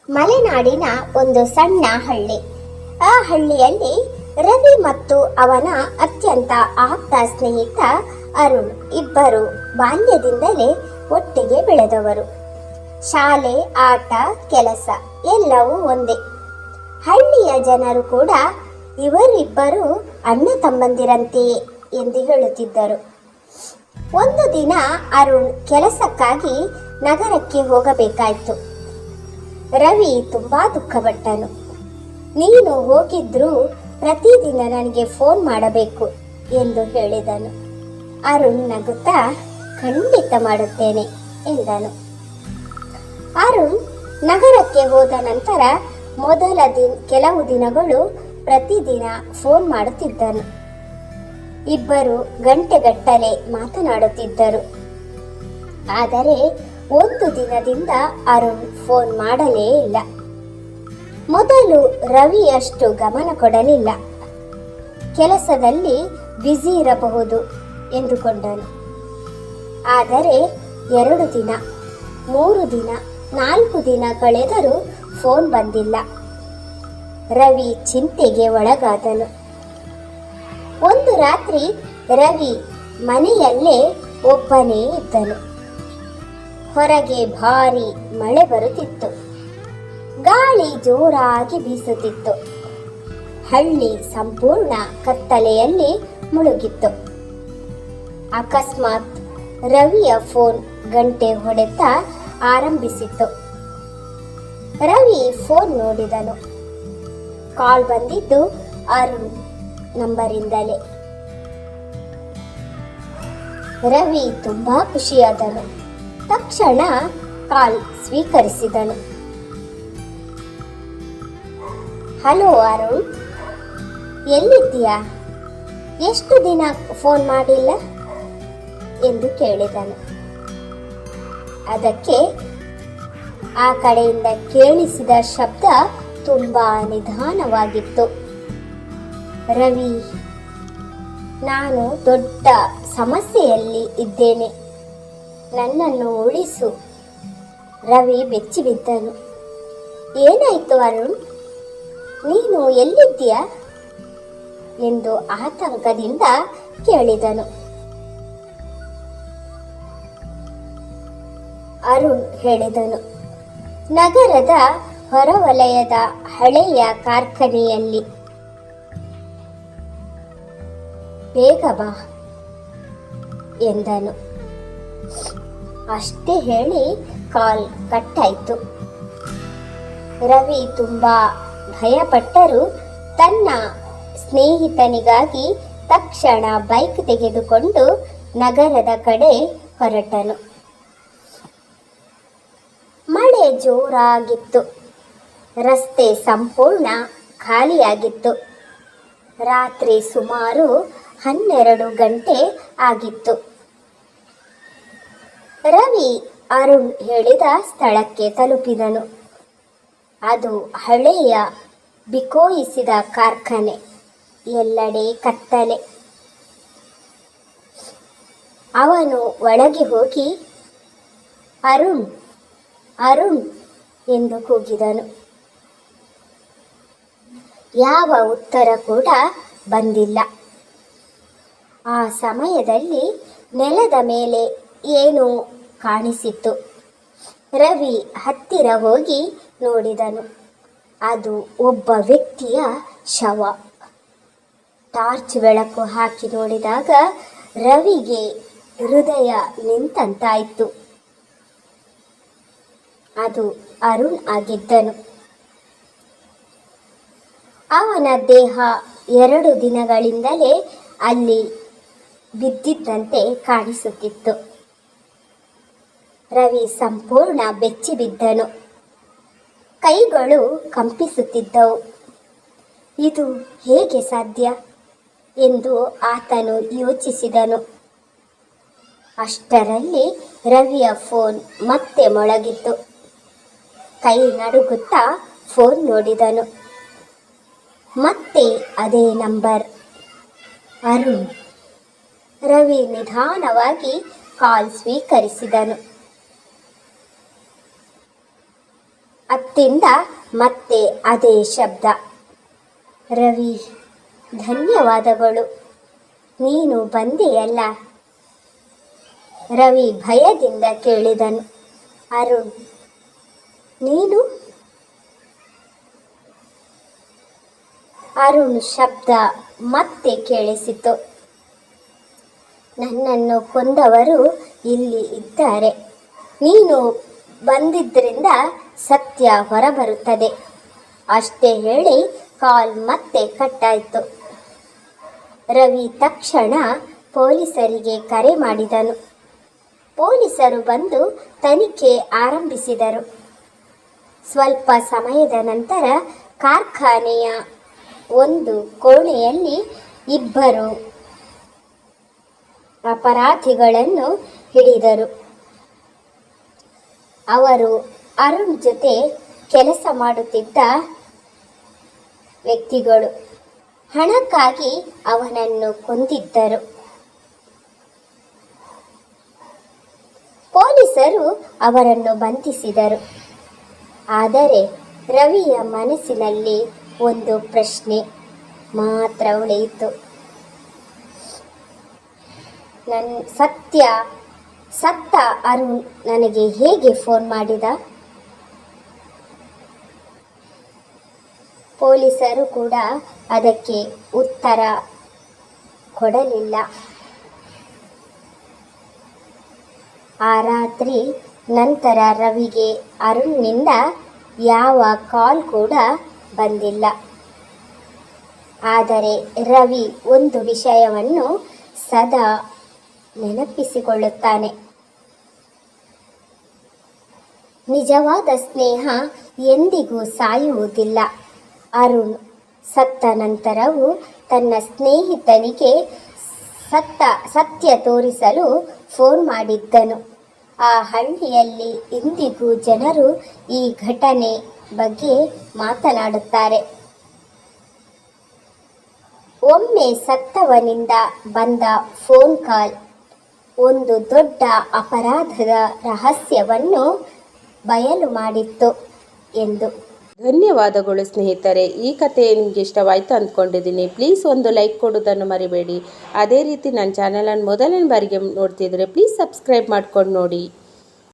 ಮಲೆನಾಡಿನ ಒಂದು ಸಣ್ಣ ಹಳ್ಳಿ. ಆ ಹಳ್ಳಿಯಲ್ಲಿ ರವಿ ಮತ್ತು ಅವನ ಅತ್ಯಂತ ಆಪ್ತ ಸ್ನೇಹಿತ ಅರುಣ್ ಇಬ್ಬರು ಬಾಲ್ಯದಿಂದಲೇ ಒಟ್ಟಿಗೆ ಬೆಳೆದವರು. ಶಾಲೆ, ಆಟ, ಕೆಲಸ ಎಲ್ಲವೂ ಒಂದೇ. ಹಳ್ಳಿಯ ಜನರು ಕೂಡ ಇವರಿಬ್ಬರು ಅಣ್ಣ ತಮ್ಮಂದಿರಂತೆಯೇ ಎಂದು ಹೇಳುತ್ತಿದ್ದರು. ಒಂದು ದಿನ ಅರುಣ್ ಕೆಲಸಕ್ಕಾಗಿ ನಗರಕ್ಕೆ ಹೋಗಬೇಕಾಯಿತು. ರವಿ ತುಂಬಾ ದುಃಖಪಟ್ಟನು. ನೀನು ಹೋಗಿದ್ರೂ ಪ್ರತಿದಿನ ನನಗೆ ಫೋನ್ ಮಾಡಬೇಕು ಎಂದು ಹೇಳಿದನು. ಅರುಣ್ ನಗುತ್ತಾ ಖಂಡಿತ ಮಾಡುತ್ತೇನೆ ಎಂದನು. ಅರುಣ್ ನಗರಕ್ಕೆ ಹೋದ ನಂತರ ಮೊದಲ ಕೆಲವು ದಿನಗಳು ಪ್ರತಿದಿನ ಫೋನ್ ಮಾಡುತ್ತಿದ್ದನು. ಇಬ್ಬರು ಗಂಟೆಗಟ್ಟಲೆ ಮಾತನಾಡುತ್ತಿದ್ದರು. ಆದರೆ ಒಂದು ದಿನದಿಂದ ಅರುಣ್ ಫೋನ್ ಮಾಡಲೇ ಇಲ್ಲ. ಮೊದಲು ರವಿ ಅಷ್ಟು ಗಮನ ಕೊಡಲಿಲ್ಲ. ಕೆಲಸದಲ್ಲಿ ಬ್ಯುಸಿ ಇರಬಹುದು ಎಂದುಕೊಂಡನು. ಆದರೆ 2 ದಿನ, 3 ದಿನ, 4 ದಿನ ಕಳೆದರೂ ಫೋನ್ ಬಂದಿಲ್ಲ. ರವಿ ಚಿಂತೆಗೆ ಒಳಗಾದನು. ಒಂದು ರಾತ್ರಿ ರವಿ ಮನೆಯಲ್ಲೇ ಒಬ್ಬನೇ ಇದ್ದನು. ಹೊರಗೆ ಭಾರಿ ಮಳೆ ಬರುತ್ತಿತ್ತು. ಗಾಳಿ ಜೋರಾಗಿ ಬೀಸುತ್ತಿತ್ತು. ಹಳ್ಳಿ ಸಂಪೂರ್ಣ ಕತ್ತಲೆಯಲ್ಲಿ ಮುಳುಗಿತ್ತು. ಅಕಸ್ಮಾತ್ ರವಿಯ ಫೋನ್ ಗಂಟೆ ಹೊಡೆತ ಆರಂಭಿಸಿತ್ತು. ರವಿ ಫೋನ್ ನೋಡಿದನು. ಕಾಲ್ ಬಂದಿದ್ದು ಅರುಣ್ ನಂಬರಿಂದಲೇ. ರವಿ ತುಂಬಾ ಖುಷಿಯಾದನು. ತಕ್ಷಣ ಕಾಲ್ ಸ್ವೀಕರಿಸಿದನು. ಹಲೋ ಅರುಣ್, ಎಲ್ಲಿದ್ದೀಯಾ? ಎಷ್ಟು ದಿನ ಫೋನ್ ಮಾಡಿಲ್ಲ ಎಂದು ಕೇಳಿದನು. ಅದಕ್ಕೆ ಆ ಕಡೆಯಿಂದ ಕೇಳಿಸಿದ ಶಬ್ದ ತುಂಬಾ ನಿಧಾನವಾಗಿತ್ತು. ರವಿ, ನಾನು ದೊಡ್ಡ ಸಮಸ್ಯೆಯಲ್ಲಿ ಇದ್ದೇನೆ, ನನ್ನನ್ನು ಉಳಿಸು. ರವಿ ಬೆಚ್ಚಿಬಿದ್ದನು. ಏನಾಯ್ತು ಅರುಣ್, ನೀನು ಎಲ್ಲಿದ್ದೀಯಾ ಎಂದು ಆತಂಕದಿಂದ ಕೇಳಿದನು. ಅರುಣ್ ಹೇಳಿದನು, ನಗರದ ಹೊರವಲಯದ ಹಳೆಯ ಕಾರ್ಖಾನೆಯಲ್ಲಿ. ಬೇಗ ಬಾ ಎಂದನು. ಅಷ್ಟೇ ಹೇಳಿ ಕಾಲ್ ಕಟ್ಟಾಯಿತು. ರವಿ ತುಂಬಾ ಭಯಪಟ್ಟರೂ ತನ್ನ ಸ್ನೇಹಿತನಿಗಾಗಿ ತಕ್ಷಣ ಬೈಕ್ ತೆಗೆದುಕೊಂಡು ನಗರದ ಕಡೆ ಹೊರಟನು. ಮಳೆ ಜೋರಾಗಿತ್ತು. ರಸ್ತೆ ಸಂಪೂರ್ಣ ಖಾಲಿಯಾಗಿತ್ತು. ರಾತ್ರಿ ಸುಮಾರು 12 ಗಂಟೆ ಆಗಿತ್ತು. ರವಿ ಅರುಣ್ ಹೇಳಿದ ಸ್ಥಳಕ್ಕೆ ತಲುಪಿದನು. ಅದು ಹಳೆಯ ಬಿಕೋಯಿಸಿದ ಕಾರ್ಖಾನೆ. ಎಲ್ಲೆಡೆ ಕತ್ತಲೆ. ಅವನು ಒಳಗೆ ಹೋಗಿ ಅರುಣ್, ಅರುಣ್ ಎಂದು ಕೂಗಿದನು. ಯಾವ ಉತ್ತರ ಕೂಡ ಬಂದಿಲ್ಲ. ಆ ಸಮಯದಲ್ಲಿ ನೆಲದ ಮೇಲೆ ಏನೋ ಕಾಣಿಸಿತ್ತು. ರವಿ ಹತ್ತಿರ ಹೋಗಿ ನೋಡಿದನು. ಅದು ಒಬ್ಬ ವ್ಯಕ್ತಿಯ ಶವ. ಟಾರ್ಚ್ ಬೆಳಕು ಹಾಕಿ ನೋಡಿದಾಗ ರವಿಗೆ ಹೃದಯ ನಿಂತಂತಾಯಿತು. ಅದು ಅರುಣ್ ಆಗಿದ್ದನು. ಅವನ ದೇಹ 2 ದಿನಗಳಿಂದಲೇ ಅಲ್ಲಿ ಬಿದ್ದಿದ್ದಂತೆ ಕಾಣಿಸುತ್ತಿತ್ತು. ರವಿ ಸಂಪೂರ್ಣ ಬೆಚ್ಚಿಬಿದ್ದನು. ಕೈಗಳು ಕಂಪಿಸುತ್ತಿದ್ದವು. ಇದು ಹೇಗೆ ಸಾಧ್ಯ ಎಂದು ಆತನು ಯೋಚಿಸಿದನು. ಅಷ್ಟರಲ್ಲಿ ರವಿಯ ಫೋನ್ ಮತ್ತೆ ಮೊಳಗಿತ್ತು. ಕೈ ನಡುಗುತ್ತಾ ಫೋನ್ ನೋಡಿದನು. ಮತ್ತೆ ಅದೇ ನಂಬರ್, ಅರುಣ್. ರವಿ ನಿಧಾನವಾಗಿ ಕಾಲ್ ಸ್ವೀಕರಿಸಿದನು. ಅತ್ತಿಂದ ಮತ್ತೆ ಅದೇ ಶಬ್ದ. ರವಿ, ಧನ್ಯವಾದಗಳು, ನೀನು ಬಂದೆಯಲ್ಲ. ರವಿ ಭಯದಿಂದ ಕೇಳಿದನು. ಅರುಣ್, ನೀನು? ಅರುಣ್ ಶಬ್ದ ಮತ್ತೆ ಕೇಳಿಸಿತು. ನನ್ನನ್ನು ಕೊಂದವರು ಇಲ್ಲಿ ಇದ್ದಾರೆ. ನೀನು ಬಂದಿದ್ದರಿಂದ ಸತ್ಯ ಹೊರಬರುತ್ತದೆ. ಅಷ್ಟೇ ಹೇಳಿ ಕಾಲ್ ಮತ್ತೆ ಕಟ್ಟಾಯಿತು. ರವಿ ತಕ್ಷಣ ಪೊಲೀಸರಿಗೆ ಕರೆ ಮಾಡಿದನು. ಪೊಲೀಸರು ಬಂದು ತನಿಖೆ ಆರಂಭಿಸಿದರು. ಸ್ವಲ್ಪ ಸಮಯದ ನಂತರ ಕಾರ್ಖಾನೆಯ ಒಂದು ಕೋಣೆಯಲ್ಲಿ ಇಬ್ಬರು ಅಪರಾಧಿಗಳನ್ನು ಹಿಡಿದರು. ಅವರು ಅರುಣ್ ಜೊತೆ ಕೆಲಸ ಮಾಡುತ್ತಿದ್ದ ವ್ಯಕ್ತಿಗಳು. ಹಣಕ್ಕಾಗಿ ಅವನನ್ನು ಕೊಂದಿದ್ದರು. ಪೊಲೀಸರು ಅವರನ್ನು ಬಂಧಿಸಿದರು. ಆದರೆ ರವಿಯ ಮನಸ್ಸಿನಲ್ಲಿ ಒಂದು ಪ್ರಶ್ನೆ ಮಾತ್ರ ಉಳಿಯಿತು. ಸತ್ತ ಅರುಣ್ ನನಗೆ ಹೇಗೆ ಫೋನ್ ಮಾಡಿದ? ಪೊಲೀಸರು ಕೂಡ ಅದಕ್ಕೆ ಉತ್ತರ ಕೊಡಲಿಲ್ಲ. ಆ ರಾತ್ರಿ ನಂತರ ರವಿಗೆ ಅರುಣ್ನಿಂದ ಯಾವ ಕಾಲ್ ಕೂಡ ಬಂದಿಲ್ಲ. ಆದರೆ ರವಿ ಒಂದು ವಿಷಯವನ್ನು ಸದಾ ನೆನಪಿಸಿಕೊಳ್ಳುತ್ತಾನೆ. ನಿಜವಾದ ಸ್ನೇಹ ಎಂದಿಗೂ ಸಾಯುವುದಿಲ್ಲ. ಅರುಣ್ ಸತ್ತ ನಂತರವೂ ತನ್ನ ಸ್ನೇಹಿತನಿಗೆ ಸತ್ಯ ತೋರಿಸಲು ಫೋನ್ ಮಾಡಿದ್ದನು. ಆ ಹಳ್ಳಿಯಲ್ಲಿ ಇಂದಿಗೂ ಜನರು ಈ ಘಟನೆ ಬಗ್ಗೆ ಮಾತನಾಡುತ್ತಾರೆ. ಒಮ್ಮೆ ಸತ್ತವನಿಂದ ಬಂದ ಫೋನ್ ಕಾಲ್ ಒಂದು ದೊಡ್ಡ ಅಪರಾಧದ ರಹಸ್ಯವನ್ನು ಬಯಲು ಮಾಡಿತ್ತು ಎಂದು. ಧನ್ಯವಾದಗಳು ಸ್ನೇಹಿತರೆ. ಈ ಕಥೆ ನಿಮಗೆ ಇಷ್ಟವಾಯಿತು ಅಂದ್ಕೊಂಡಿದ್ದೀನಿ. ಪ್ಲೀಸ್ ಒಂದು ಲೈಕ್ ಕೊಡೋದನ್ನು ಮರಿಬೇಡಿ. ಅದೇ ರೀತಿ ನನ್ನ ಚಾನಲನ್ನು ಮೊದಲನೇ ಬಾರಿಗೆ ನೋಡ್ತಿದ್ರೆ ಪ್ಲೀಸ್ ಸಬ್ಸ್ಕ್ರೈಬ್ ಮಾಡ್ಕೊಂಡು ನೋಡಿ.